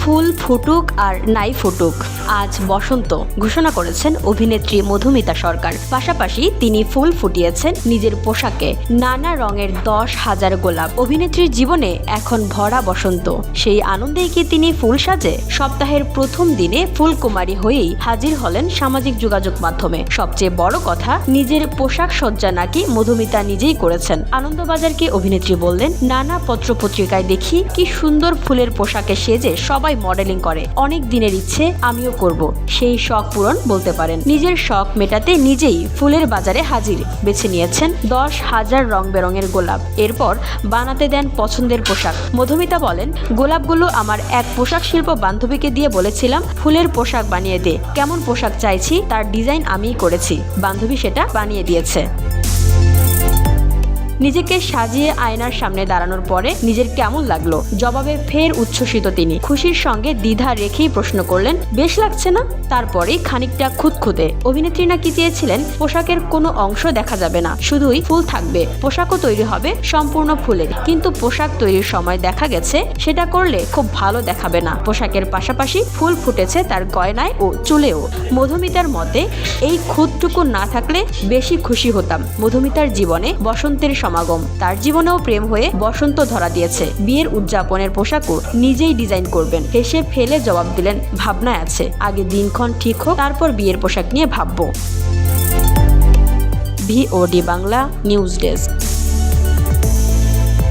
ফুল ফুটুক আর নাই ফুটুক, আজ বসন্ত ঘোষণা করেছেন অভিনেত্রী মধুমিতা সরকার। পাশাপাশি তিনি ফুল ফুটিয়েছেন নিজের পোশাকে, নানা রঙের 10,000 গোলাপ। অভিনেত্রীর জীবনে এখন ভরা বসন্ত, সেই আনন্দেই কি তিনি ফুল সাজে? সপ্তাহের প্রথম দিনে ফুলকুমারী হয়েই হাজির হলেন সামাজিক যোগাযোগ মাধ্যমে। সবচেয়ে বড় কথা, নিজের পোশাক সজ্জা নাকি মধুমিতা নিজেই করেছেন। আনন্দবাজারকে অভিনেত্রী বললেন, নানা পত্রপত্রিকায় দেখি কি সুন্দর ফুলের পোশাকে সেজে সবাই মডেলিং করে। অনেক দিনের ইচ্ছে আমিও করব, সেই শখ পূরণ বলতে পারেন। নিজের শখ মেটাতে নিজেই ফুলের বাজারে হাজির, বেছে নিয়েছেন 10,000 রং বেরঙের গোলাপ। এরপর বানাতে দেন পছন্দের পোশাক। মধুমিতা বলেন, গোলাপগুলো আমার এক পোশাক শিল্প বান্ধবীকে দিয়ে বলেছিলাম ফুলের পোশাক বানিয়ে দে। কেমন পোশাক চাইছি তার ডিজাইন আমিই করেছি, বান্ধবী সেটা বানিয়ে দিয়েছে। নিজেকে সাজিয়ে আয়নার সামনে দাঁড়ানোর পরে নিজের কেমন লাগলো জবাবে ফের উচ্ছ্বসিত তিনি। খুশির সঙ্গে দ্বিধা রেখেই প্রশ্ন করলেন, বেশ লাগছে না? তারপরেই খানিকটা খুঁতখুঁতে। অভিনেত্রী নাকি চেয়েছিলেন পোশাকের কোনো অংশ দেখা যাবে না, শুধুই ফুল থাকবে। পোশাকও তৈরি হবে সম্পূর্ণ ফুলে, কিন্তু পোশাক তৈরির সময় দেখা গেছে সেটা করলে খুব ভালো দেখাবে না। পোশাকের পাশাপাশি ফুল ফুটেছে তার গয়নায় ও চুলেও। মধুমিতার মতে, এই খুঁতটুকু না থাকলে বেশি খুশি হতাম। মধুমিতার জীবনে বসন্তের সমাগম, তার জীবনেও প্রেম হয়ে বসন্ত ধরা দিয়েছে। বিয়ের উদযাপনের পোশাকও নিজেই ডিজাইন করবেন। হেসে ফেলে জবাব দিলেন, ভাবনায় আছে, আগে দিনক্ষণ ঠিক হোক, তারপর বিয়ের পোশাক নিয়ে ভাববো। VOD Bangla news desk.